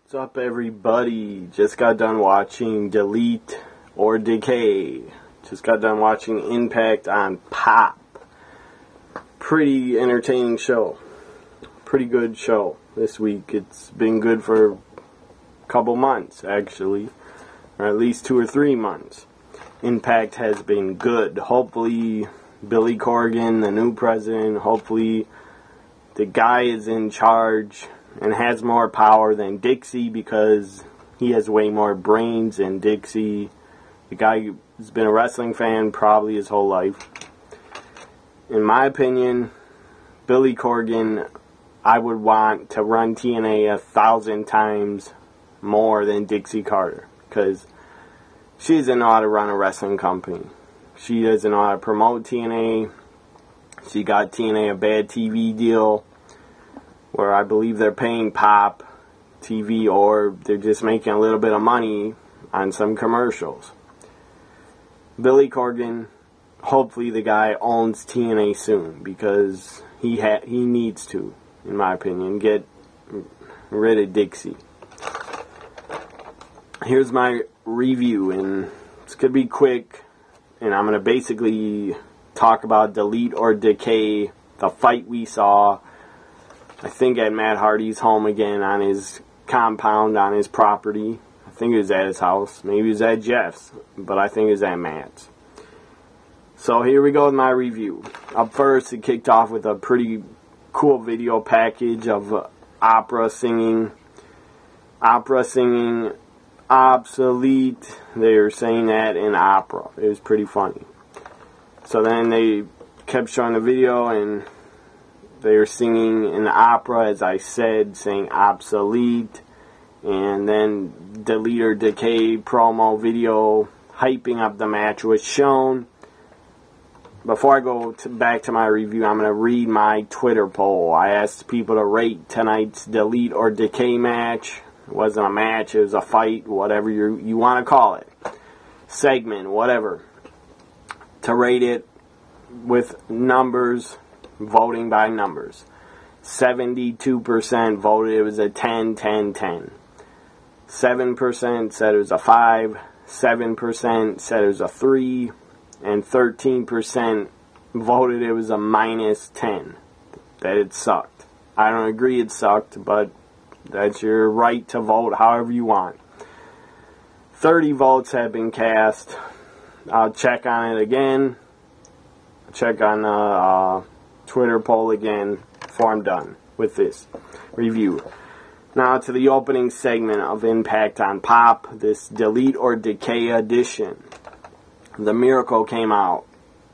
What's up, everybody? Just got done watching Delete or Decay. Just got done watching Impact on Pop. Pretty entertaining show. Pretty good show this week. It's been good for a couple months, actually. Or at least 2 or 3 months. Impact has been good. Hopefully, Billy Corgan, the new president, hopefully the guy is in charge and has more power than Dixie, because he has way more brains than Dixie. The guy has been a wrestling fan probably his whole life. In my opinion, Billy Corgan, I would want to run TNA 1,000 times more than Dixie Carter, because she doesn't know how to run a wrestling company. She doesn't know how to promote TNA. She got TNA a bad TV deal, where I believe they're paying Pop TV, or they're just making a little bit of money on some commercials. Billy Corgan, hopefully the guy owns TNA soon, because he needs to, in my opinion, get rid of Dixie. Here's my review, and it's going to be quick, and I'm going to basically talk about Delete or Decay, the fight we saw, I think at Matt Hardy's home again, on his compound, on his property. I think it was at his house. Maybe it was at Jeff's, but I think it was at Matt's. So here we go with my review. Up first, it kicked off with a pretty cool video package of opera singing. Opera singing, obsolete. They were saying that in opera. It was pretty funny. So then they kept showing the video, and they were singing in the opera, as I said, saying obsolete. And then Delete or Decay promo video hyping up the match was shown. Before I go back to my review, I'm going to read my Twitter poll. I asked people to rate tonight's Delete or Decay match. It wasn't a match, it was a fight, whatever you want to call it. Segment, whatever. To rate it with numbers, voting by numbers. 72% voted it was a 10, 10, 10. 7% said it was a 5. 7% said it was a 3. And 13% voted it was a -10. That it sucked. I don't agree it sucked, but that's your right to vote however you want. 30 votes have been cast. I'll check on it again. Check on the Twitter poll again before I'm done with this review. Now to the opening segment of Impact on Pop, this Delete or Decay edition. The Miracle came out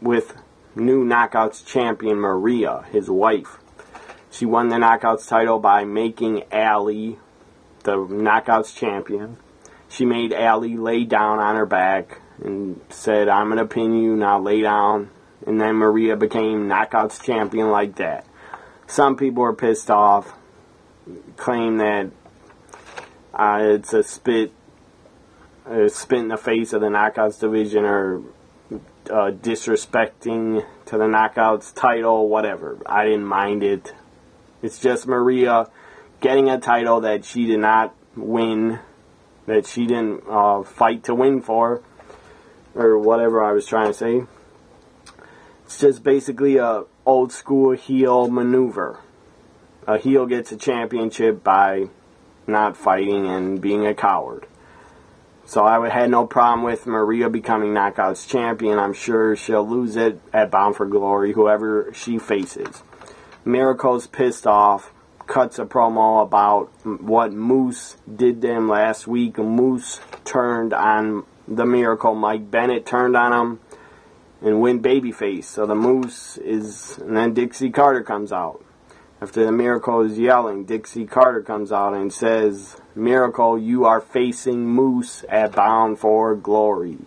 with new Knockouts champion Maria, his wife. She won the Knockouts title by making Allie the Knockouts champion. She made Allie lay down on her back and said, "I'm going to pin you, now lay down." And then Maria became Knockouts champion like that. Some people were pissed off, claim that it's a spit in the face of the Knockouts division, or disrespecting to the Knockouts title, whatever. I didn't mind it. It's just Maria getting a title that she did not win, that she didn't fight to win for, or whatever I was trying to say. It's just basically a old school heel maneuver. A heel gets a championship by not fighting and being a coward. So I had no problem with Maria becoming Knockouts champion. I'm sure she'll lose it at Bound for Glory, whoever she faces. Miracle's pissed off, cuts a promo about what Moose did to him last week. Moose turned on the Miracle. Mike Bennett turned on him and went babyface. So the Moose is... And then Dixie Carter comes out. After the Miracle is yelling, Dixie Carter comes out and says, "Miracle, you are facing Moose at Bound for Glory."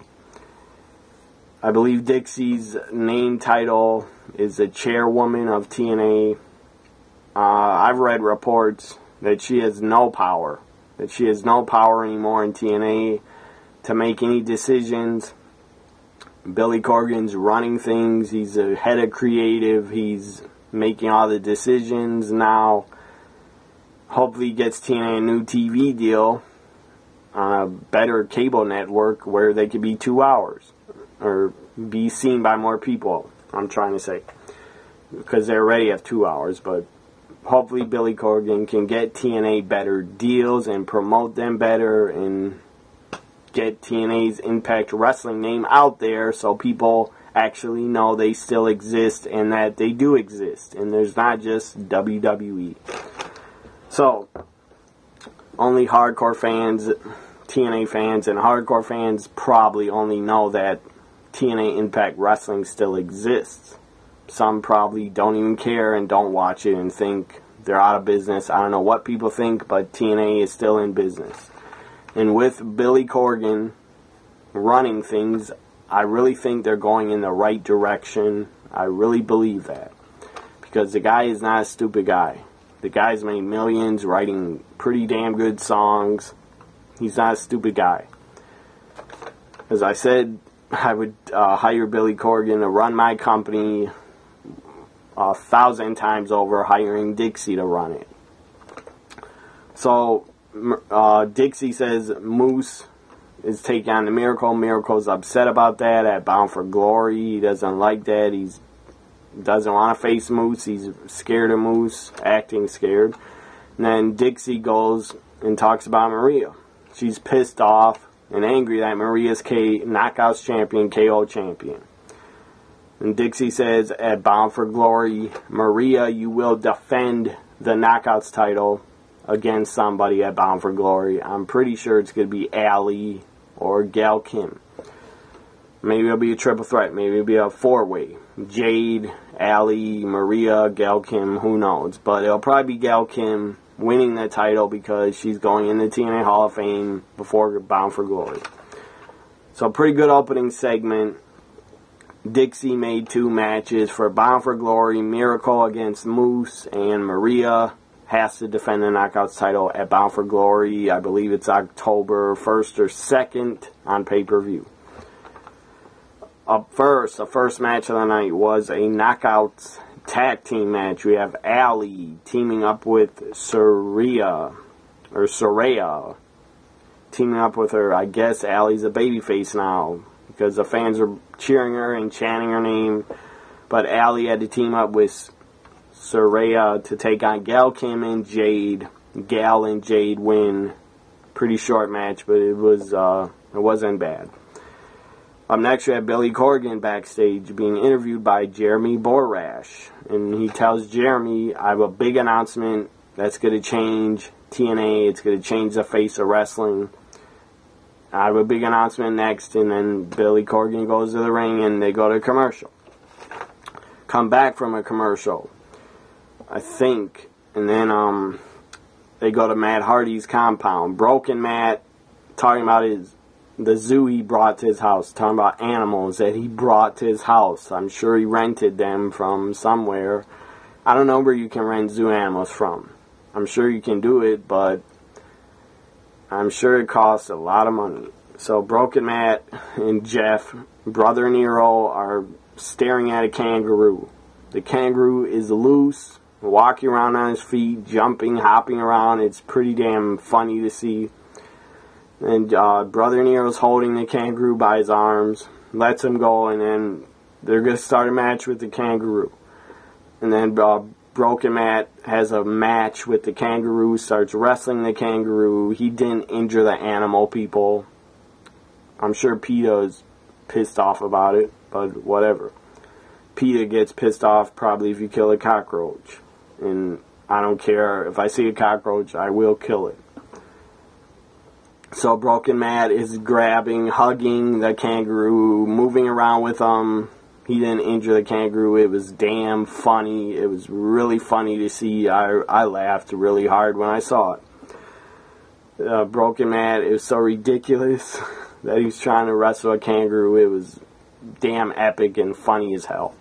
I believe Dixie's name title is the chairwoman of TNA. I've read reports that she has no power. That she has no power anymore in TNA to make any decisions. Billy Corgan's running things. He's the head of creative. He's making all the decisions now. hopefully he gets TNA a new TV deal on a better cable network where they could be 2 hours or be seen by more people, I'm trying to say, because they already have 2 hours. But hopefully Billy Corgan can get TNA better deals and promote them better and get TNA's Impact Wrestling name out there so people actually know they still exist and that they do exist and there's not just WWE. So only hardcore fans, TNA fans, and hardcore fans probably only know that TNA Impact Wrestling still exists. Some probably don't even care and don't watch it and think they're out of business. I don't know what people think, but TNA is still in business. And with Billy Corgan running things, I really think they're going in the right direction. I really believe that. Because the guy is not a stupid guy. The guy's made millions writing pretty damn good songs. He's not a stupid guy. As I said, I would hire Billy Corgan to run my company 1,000 times over hiring Dixie to run it. So Dixie says Moose is taking on the Miracle. Miracle's upset about that at Bound for Glory. He doesn't like that. He doesn't want to face Moose. He's scared of Moose, acting scared. And then Dixie goes and talks about Maria. She's pissed off and angry that Maria's Knockouts champion, KO champion. And Dixie says at Bound for Glory, Maria, you will defend the Knockouts title against somebody at Bound for Glory. I'm pretty sure it's going to be Allie or Gail Kim. Maybe it'll be a triple threat. Maybe it'll be a four-way. Jade, Allie, Maria, Gail Kim, who knows. But it'll probably be Gail Kim winning the title because she's going in the TNA Hall of Fame before Bound for Glory. So pretty good opening segment. Dixie made 2 matches for Bound for Glory. Miracle against Moose, and Maria has to defend the Knockouts title at Bound for Glory. I believe it's October 1st or 2nd on pay-per-view. Up first, the first match of the night was a Knockouts tag team match. We have Allie teaming up with Saraya. Teaming up with her. I guess Allie's a babyface now because the fans are cheering her and chanting her name. But Allie had to team up with Saraya to take on Gail Kim and Jade. Gal and Jade win. Pretty short match, but it wasn't bad. Up next, we have Billy Corgan backstage being interviewed by Jeremy Borash. And he tells Jeremy, I have a big announcement that's going to change TNA. It's going to change the face of wrestling. I have a big announcement next. And then Billy Corgan goes to the ring and they go to commercial. Come back from a commercial, I think. And then they go to Matt Hardy's compound. Broken Matt talking about the zoo he brought to his house, talking about animals that he brought to his house. I'm sure he rented them from somewhere. I don't know where you can rent zoo animals from. I'm sure you can do it, but I'm sure it costs a lot of money. So Broken Matt and Jeff, Brother Nero, are staring at a kangaroo. The kangaroo is loose, walking around on his feet, jumping, hopping around. It's pretty damn funny to see. And Brother Nero's holding the kangaroo by his arms, lets him go, and then they're going to start a match with the kangaroo. And then Broken Matt has a match with the kangaroo, starts wrestling the kangaroo. He didn't injure the animal, people. I'm sure PETA is pissed off about it, but whatever. PETA gets pissed off probably if you kill a cockroach. And I don't care. If I see a cockroach, I will kill it. So Broken Matt is grabbing, hugging the kangaroo, moving around with him. He didn't injure the kangaroo. It was damn funny. It was really funny to see. I laughed really hard when I saw it. Broken Matt, it was so ridiculous that he was trying to wrestle a kangaroo. It was damn epic and funny as hell.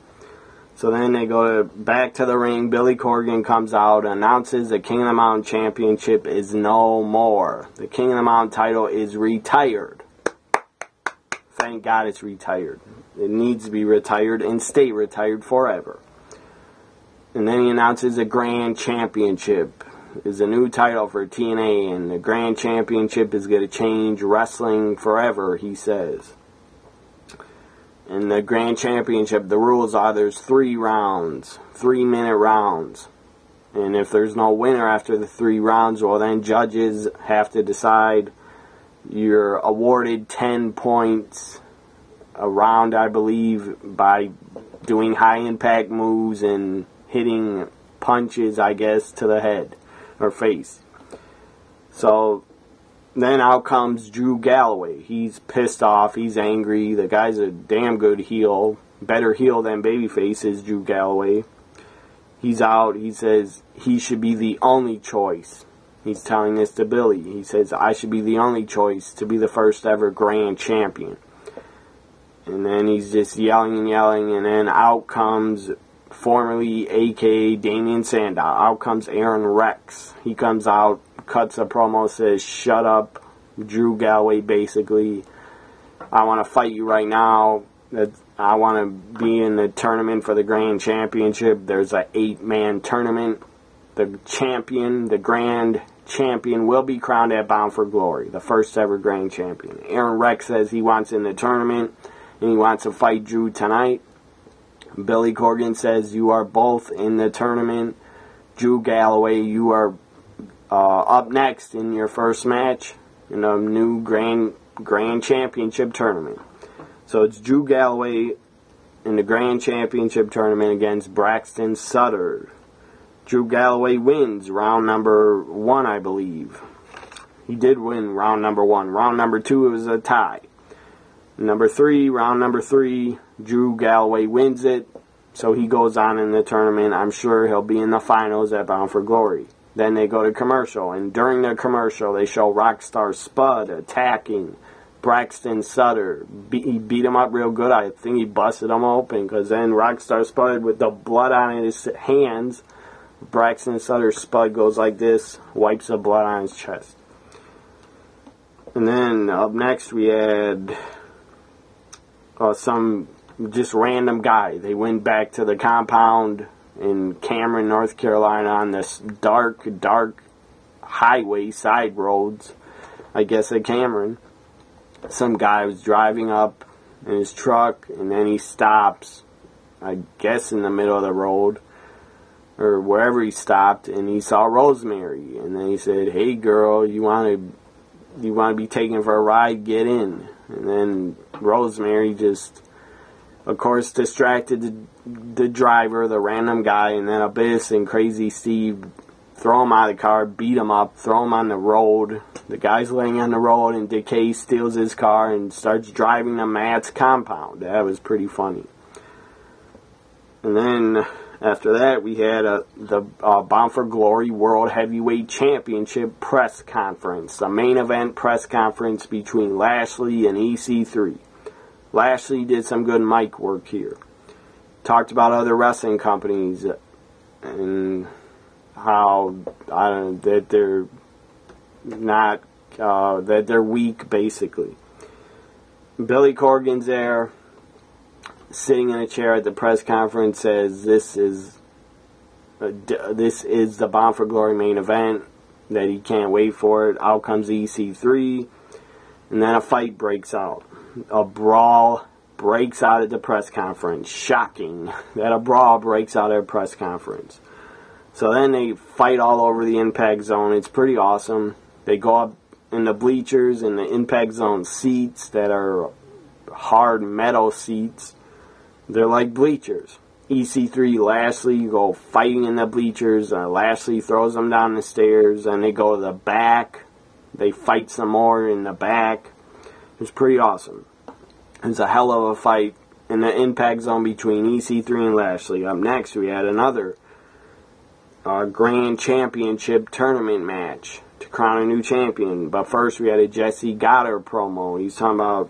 So then they go back to the ring. Billy Corgan comes out and announces the King of the Mountain Championship is no more. The King of the Mountain title is retired. Thank God it's retired. It needs to be retired and stay retired forever. And then he announces a Grand Championship. is a new title for TNA, and the Grand Championship is going to change wrestling forever, he says. In the Grand Championship, the rules are there's 3 rounds, 3-minute rounds. And if there's no winner after the 3 rounds, well, then judges have to decide. You're awarded 10 points a round, I believe, by doing high-impact moves and hitting punches, I guess, to the head or face. So then out comes Drew Galloway. He's pissed off. He's angry. The guy's a damn good heel. Better heel than babyface is Drew Galloway. He's out. He says he should be the only choice. He's telling this to Billy. He says, I should be the only choice to be the first ever Grand Champion. And then he's just yelling and yelling, and then out comes formerly a.k.a. Damien Sandow. Out comes Aaron Rex. He comes out, cuts a promo, says, shut up, Drew Galloway, basically. I want to fight you right now. I want to be in the tournament for the Grand Championship. There's an 8-man tournament. The champion, the Grand Champion, will be crowned at Bound for Glory, the first ever Grand Champion. Aaron Rex says he wants in the tournament, and he wants to fight Drew tonight. Billy Corgan says, you are both in the tournament. Drew Galloway, you are up next in your first match in a new Grand Championship tournament. So it's Drew Galloway in the Grand Championship tournament against Braxton Sutter. Drew Galloway wins round number 1, I believe. He did win round number 1. Round number 2, it was a tie. Round number 3, Drew Galloway wins it, so he goes on in the tournament. I'm sure he'll be in the finals at Bound for Glory. Then they go to commercial, and during the commercial, they show Rockstar Spud attacking Braxton Sutter. He beat him up real good. I think he busted him open, because then Rockstar Spud, with the blood on his hands, Braxton Sutter's Spud goes like this, wipes the blood on his chest. And then up next we had some just random guy. They went back to the compound in Cameron, North Carolina, on this dark highway, side roads, I guess, at Cameron. Some guy was driving up in his truck, and then he stops, I guess in the middle of the road, or wherever he stopped, and he saw Rosemary. And then he said, hey girl, you want to be taken for a ride? Get in. And then Rosemary just, of course, distracted the driver, the random guy, and then Abyss and Crazy Steve throw him out of the car, beat him up, throw him on the road. The guy's laying on the road, and Decay steals his car and starts driving to Matt's compound. That was pretty funny. And then after that, we had the Bound for Glory World Heavyweight Championship press conference, the main event press conference between Lashley and EC3. Lashley did some good mic work here. Talked about other wrestling companies and how that they're not that they're weak, basically. Billy Corgan's there, sitting in a chair at the press conference, says this is the Bound for Glory main event, that he can't wait for it. Out comes EC3, and then a fight breaks out. A brawl breaks out at the press conference. Shocking that a brawl breaks out at a press conference. So then they fight all over the Impact Zone. It's pretty awesome. They go up in the bleachers in the Impact Zone seats that are hard metal seats. They're like bleachers. EC3, Lashley go fighting in the bleachers. Lashley throws them down the stairs, and they go to the back. They fight some more in the back. It was pretty awesome. It was a hell of a fight in the Impact Zone between EC3 and Lashley. Up next, we had another Grand Championship tournament match to crown a new champion. But first, we had a Jesse Goddard promo. He's talking about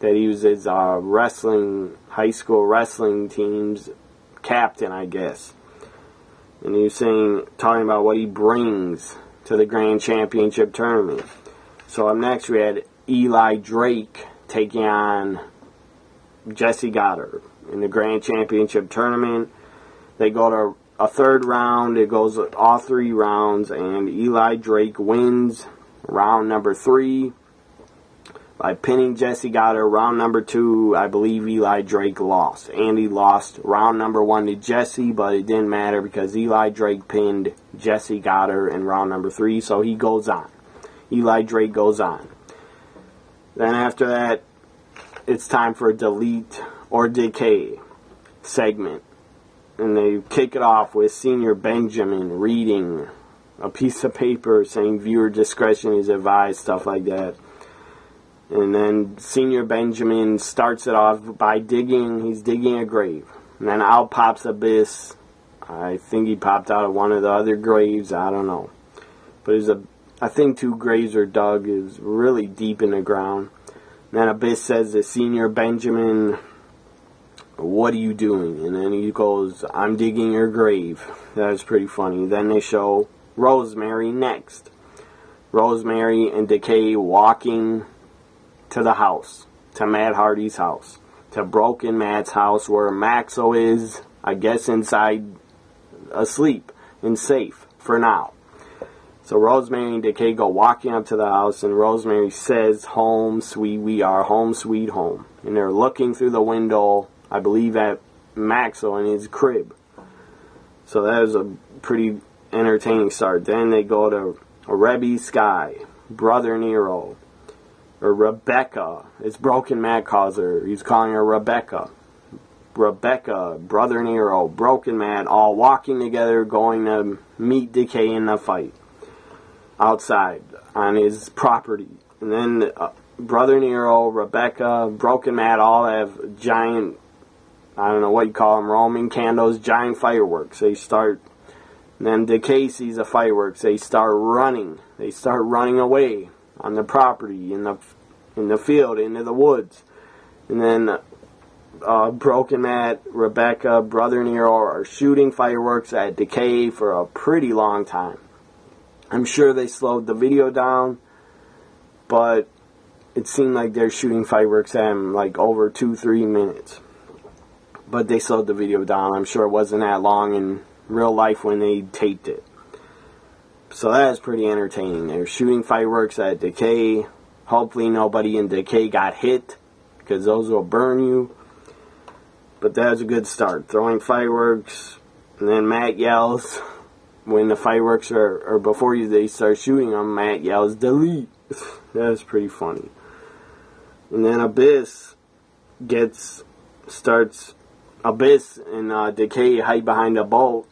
that he was his high school wrestling team's captain, I guess. And he was talking about what he brings to the Grand Championship tournament. So up next, we had Eli Drake taking on Jesse Goddard in the Grand Championship tournament. They go to a third round. It goes all 3 rounds, and Eli Drake wins round number 3 by pinning Jesse Goddard. Round number 2, I believe Eli Drake lost. Andy lost round number 1 to Jesse, but it didn't matter because Eli Drake pinned Jesse Goddard in round number 3, so he goes on. Eli Drake goes on. Then after that, it's time for a Delete or Decay segment. And they kick it off with Senior Benjamin reading a piece of paper saying viewer discretion is advised, stuff like that. And then Senior Benjamin starts it off by he's digging a grave. And then out pops Abyss. I think he popped out of one of the other graves, I don't know. But I think 2 graves are dug, is really deep in the ground. And then Abyss says to Senior Benjamin, "What are you doing?" And then he goes, "I'm digging your grave." That was pretty funny. Then they show Rosemary next. Rosemary and Decay walking to the house, to Matt Hardy's house, to Broken Matt's house where Maxo is, I guess, inside, asleep and safe for now. So Rosemary and Decay go walking up to the house, and Rosemary says, "Home sweet, we are home sweet home." And they're looking through the window, I believe, at Maxo in his crib. So that was a pretty entertaining start. Then they go to Rebby Sky, Brother Nero, or Rebecca. It's Broken Matt calls her. He's calling her Rebecca. Rebecca, Brother Nero, Broken Matt, all walking together, going to meet Decay in the fight outside on his property. And then Brother Nero, Rebecca, Broken Matt all have giant, I don't know what you call them, Roman candles, giant fireworks. They start, then Decay sees the fireworks. They start running. They start running away on the property, in the field, into the woods. And then Broken Matt, Rebecca, Brother Nero are shooting fireworks at Decay for a pretty long time. I'm sure they slowed the video down, but it seemed like they're shooting fireworks at him like over 2-3 minutes. But they slowed the video down. I'm sure it wasn't that long in real life when they taped it. So that was pretty entertaining. They're shooting fireworks at Decay. Hopefully nobody in Decay got hit, because those will burn you. But that was a good start. Throwing fireworks, and then Matt yells, when the fireworks are before they start shooting them, Matt yells, "Delete." That was pretty funny. And then Abyss Abyss and Decay hide behind a boat,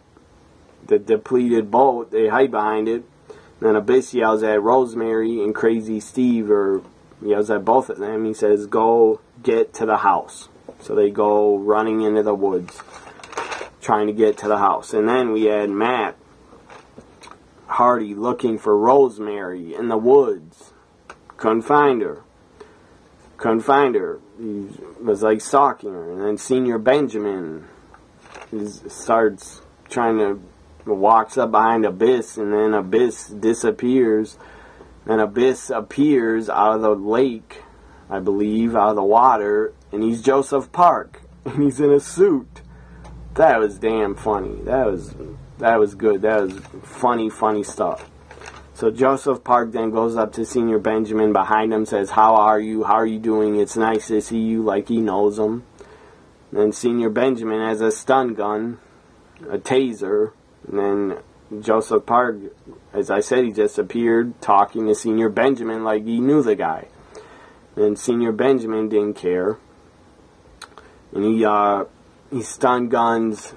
the depleted boat. They hide behind it. And then Abyss yells at Rosemary and Crazy Steve, or yells at both of them. He says, "Go get to the house." So they go running into the woods, trying to get to the house. And then we had Matt Hardy looking for Rosemary in the woods. Couldn't find her. He was like stalking her. And then Senior Benjamin starts trying to, walks up behind Abyss, and then Abyss disappears. And Abyss appears out of the lake, I believe, out of the water, and he's Joseph Park, and he's in a suit. That was damn funny. That was good. That was funny stuff. So Joseph Park then goes up to Senior Benjamin behind him, says, "How are you? How are you doing? It's nice to see you," like he knows him. Then Senior Benjamin has a stun gun, a taser, and then Joseph Park, as I said, he just appeared talking to Senior Benjamin like he knew the guy. And Senior Benjamin didn't care. And he stun guns,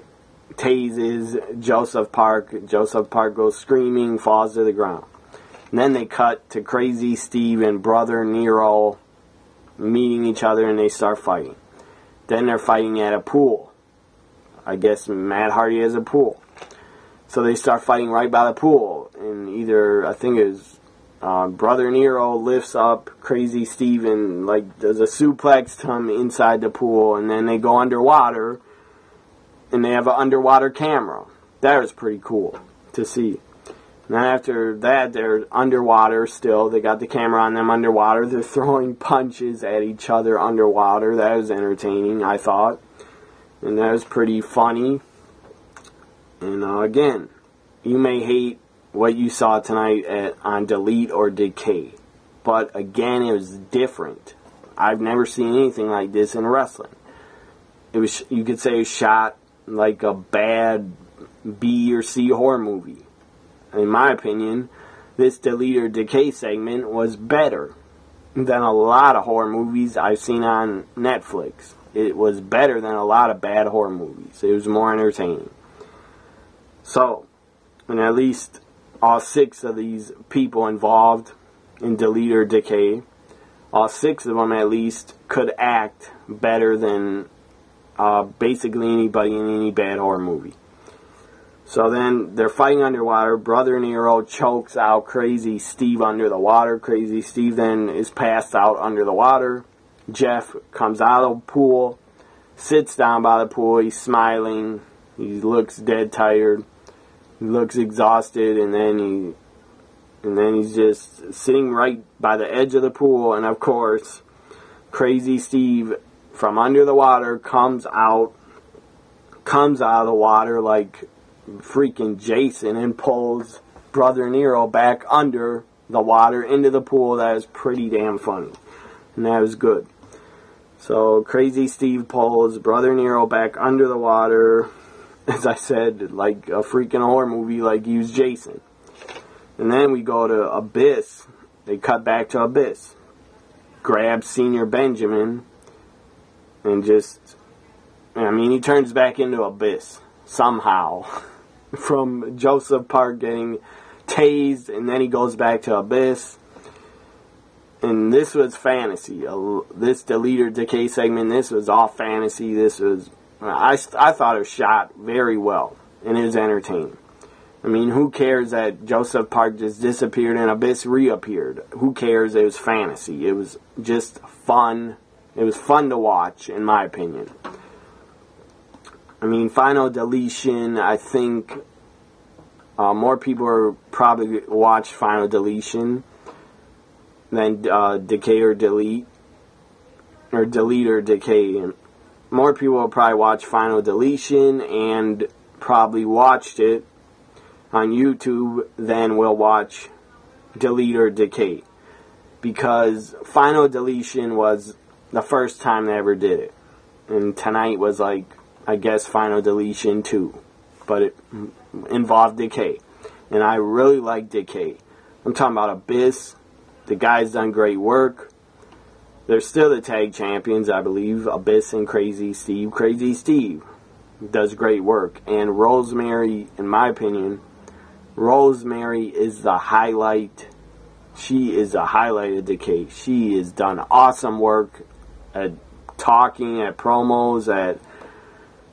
tases Joseph Park. Joseph Park goes screaming, falls to the ground. And then they cut to Crazy Steve and Brother Nero meeting each other, and they start fighting. Then they're fighting at a pool. I guess Matt Hardy has a pool. So they start fighting right by the pool. And I think it was Brother Nero lifts up Crazy Steve and like does a suplex to him inside the pool. And then they go underwater. And they have an underwater camera. That was pretty cool to see. And then after that, they're underwater still. They got the camera on them underwater. They're throwing punches at each other underwater. That was entertaining, I thought. And that was pretty funny. And again, you may hate what you saw tonight on Delete or Decay. But again, it was different. I've never seen anything like this in wrestling. It was, you could say, it was shot like a bad B or C horror movie. In my opinion, this Delete or Decay segment was better than a lot of horror movies I've seen on Netflix. It was better than a lot of bad horror movies. It was more entertaining. So, and at least all 6 of these people involved in Delete or Decay, all 6 of them at least could act better than basically anybody in any bad horror movie. So then they're fighting underwater. Brother Nero chokes out Crazy Steve under the water. Crazy Steve then is passed out under the water. Jeff comes out of the pool, sits down by the pool. He's smiling. He looks dead tired. He looks exhausted, and then he's just sitting right by the edge of the pool. And of course, Crazy Steve from under the water comes out of the water like freaking Jason and pulls Brother Nero back under the water into the pool. That was pretty damn funny, and that was good. So Crazy Steve pulls Brother Nero back under the water, as I said, like a freaking horror movie, like he was Jason. And then we go to Abyss. They cut back to Abyss. Grabs Senior Benjamin and he turns back into Abyss somehow. From Joseph Park getting tased, and then he goes back to Abyss. And this was fantasy. This Delete or Decay segment, this was all fantasy. This was, I thought it was shot very well, and it was entertaining. I mean, who cares that Joseph Park just disappeared and Abyss reappeared? Who cares? It was fantasy. It was just fun. It was fun to watch, in my opinion. I mean, Final Deletion, I think more people are probably watch Final Deletion than Decay or Delete. Or Delete or Decay. And more people will probably watch Final Deletion and probably watched it on YouTube than will watch Delete or Decay. Because Final Deletion was the first time they ever did it. And tonight was like, I guess, Final Deletion 2. But it involved Decay. And I really like Decay. I'm talking about Abyss. The guy's done great work. They're still the tag champions, I believe. Abyss and Crazy Steve. Crazy Steve does great work. And Rosemary, in my opinion, Rosemary is the highlight. She is the highlight of Decay. She has done awesome work at talking, at promos, at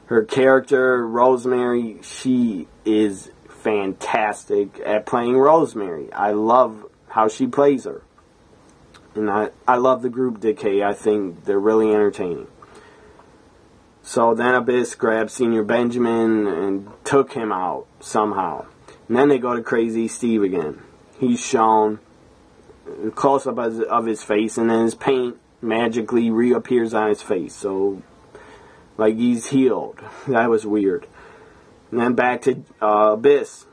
her character, Rosemary. She is fantastic at playing Rosemary. I love how she plays her. And I love the group Decay. I think they're really entertaining. So then Abyss grabbed Senior Benjamin and took him out somehow. And then they go to Crazy Steve again. He's shown a close-up of his face, and then his paint magically reappears on his face. So, like, he's healed. That was weird. And then back to Abyss.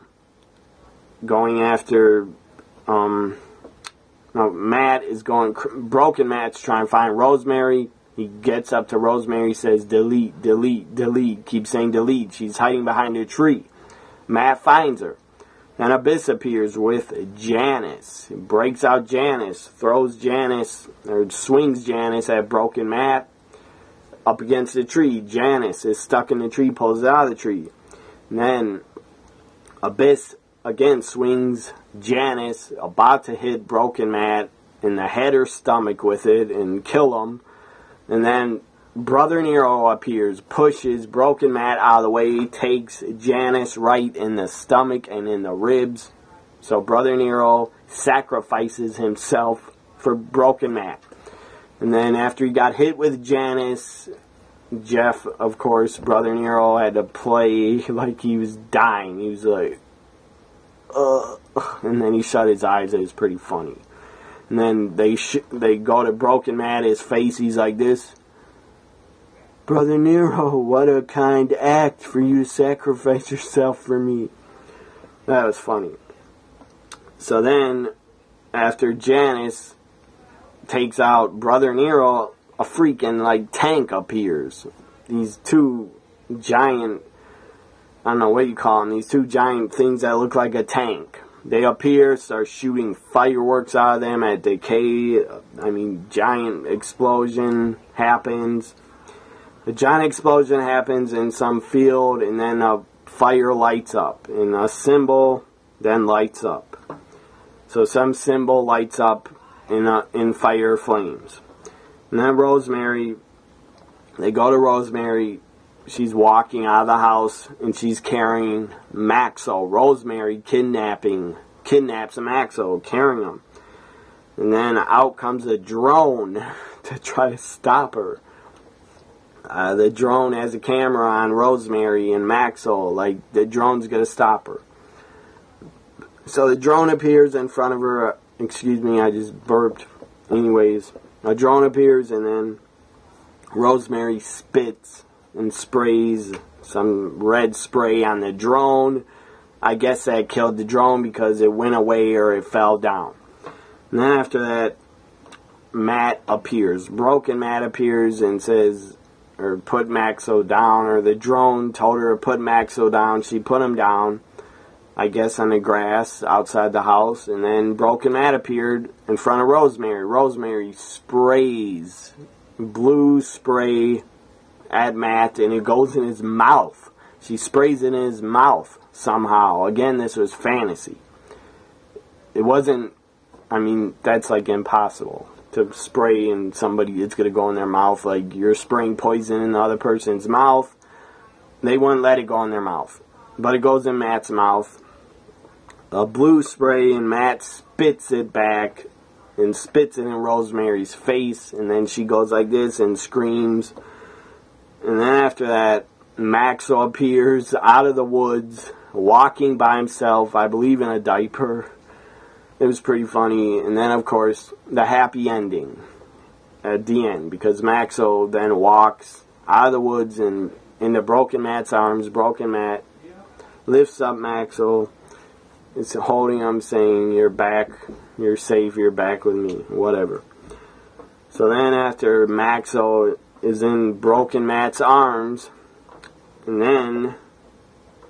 Going after... Matt is going... Broken Matt's trying to find Rosemary. He gets up to Rosemary, says, delete, delete, delete. Keeps saying delete. She's hiding behind a tree. Matt finds her. Then Abyss appears with Janice. He breaks out Janice. Throws Janice, or swings Janice at Broken Matt. Up against the tree. Janice is stuck in the tree, pulls it out of the tree. And then Abyss again swings Janice, about to hit Broken Matt in the head or stomach with it and kill him. And then Brother Nero appears, pushes Broken Matt out of the way, takes Janice right in the stomach and in the ribs. So Brother Nero sacrifices himself for Broken Matt. And then after he got hit with Janice, Jeff, of course, Brother Nero had to play like he was dying. He was like, and then he shut his eyes. It was pretty funny. And then they go to Broken Matt, his face, he's like this. Brother Nero, what a kind act for you to sacrifice yourself for me. That was funny. So then, after Janice takes out Brother Nero, a freaking, like, tank appears. These two giant, I don't know what you call them, these two giant things that look like a tank. They appear, start shooting fireworks out of them at Decay. I mean, giant explosion happens. A giant explosion happens in some field, and then a fire lights up. And a symbol then lights up. So some symbol lights up in fire flames. And then Rosemary, they go to Rosemary. She's walking out of the house, and she's carrying Maxo. Rosemary kidnaps Maxo, carrying him. And then out comes a drone to try to stop her. The drone has a camera on Rosemary and Maxo, like the drone's going to stop her. So the drone appears in front of her. Excuse me, I just burped. Anyways, a drone appears, and then Rosemary spits and sprays some red spray on the drone. I guess that killed the drone because it went away or it fell down. And then after that, Matt appears. Broken Matt appears and says, or put Maxo down, or the drone told her to put Maxo down. She put him down, I guess on the grass outside the house. And then Broken Matt appeared in front of Rosemary. Rosemary sprays blue spray at Matt, and it goes in his mouth. She sprays it in his mouth somehow. Again, this was fantasy. It wasn't, I mean, that's like impossible to spray in somebody. It's going to go in their mouth. Like, you're spraying poison in the other person's mouth. They wouldn't let it go in their mouth. But it goes in Matt's mouth. A blue spray, and Matt spits it back and spits it in Rosemary's face. And then she goes like this and screams. And then after that, Maxo appears out of the woods, walking by himself, I believe in a diaper. It was pretty funny. And then, of course, the happy ending at the end, because Maxo then walks out of the woods and into Broken Matt's arms. Broken Matt lifts up Maxo. It's holding him, saying, "You're back, you're safe, you're back with me," whatever. So then after Maxo is in Broken Matt's arms, and then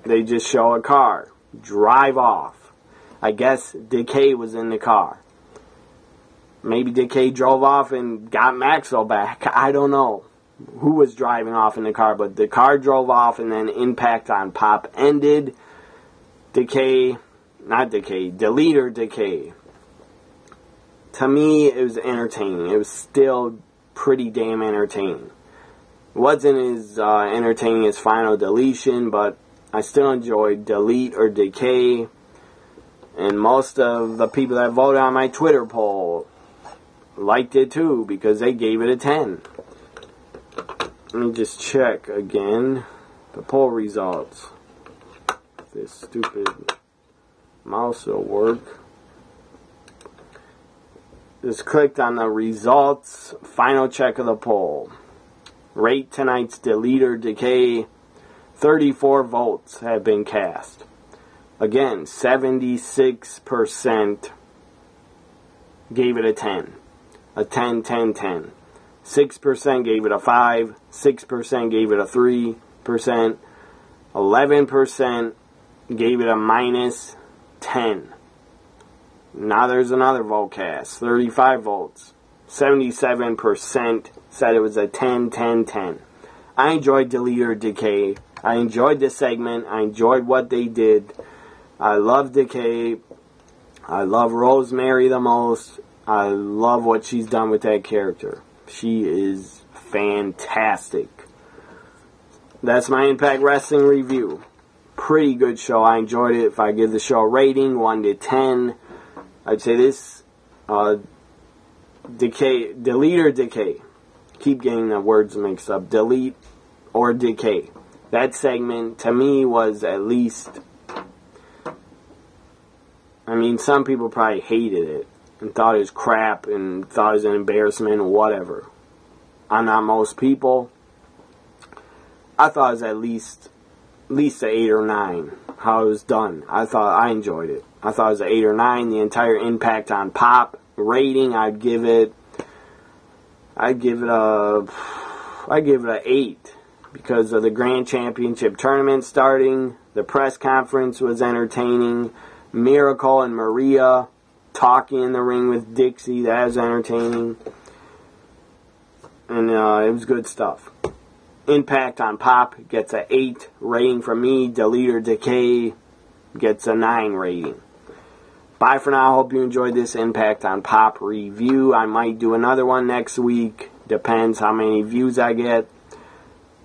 they just show a car drive off. I guess Decay was in the car. Maybe Decay drove off and got Maxo back. I don't know who was driving off in the car, but the car drove off, and then Impact on Pop ended. Decay, not Decay, Deleter Decay. To me, it was entertaining. It was still pretty damn entertaining. It wasn't as entertaining as Final Deletion, but I still enjoyed Delete or Decay. And most of the people that voted on my Twitter poll liked it too, because they gave it a 10. Let me just check again the poll results. This stupid mouse will work. Just clicked on the results. Final check of the poll. Rate tonight's Deleter Decay. 34 votes have been cast. Again, 76% gave it a 10. A 10, 10, 10. 6% gave it a 5. 6% gave it a 3%. 11% gave it a minus 10. Now there's another vote cast. 35 votes. 77% said it was a 10, 10, 10. I enjoyed Deleter Decay. I enjoyed this segment. I enjoyed what they did. I love Decay. I love Rosemary the most. I love what she's done with that character. She is fantastic. That's my Impact Wrestling review. Pretty good show. I enjoyed it. If I give the show a rating, 1 to 10, I'd say this, Decay, Delete or Decay. Keep getting the words mixed up. Delete or Decay. That segment, to me, was at least, I mean, some people probably hated it and thought it was crap and thought it was an embarrassment or whatever. I'm not most people. I thought it was at least an 8 or 9. How it was done, I enjoyed it. I thought it was an 8 or 9. The entire Impact on Pop rating, I'd give it a 8 because of the Grand Championship tournament starting. The press conference was entertaining. Miracle and Maria talking in the ring with Dixie, that was entertaining. And it was good stuff. Impact on Pop gets an 8 rating from me. Deleter Decay gets a 9 rating. Bye for now. Hope you enjoyed this Impact on Pop review. I might do another one next week. Depends how many views I get.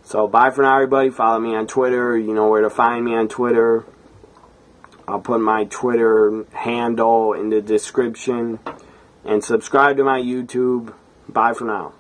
So bye for now, everybody. Follow me on Twitter. You know where to find me on Twitter. I'll put my Twitter handle in the description. And subscribe to my YouTube. Bye for now.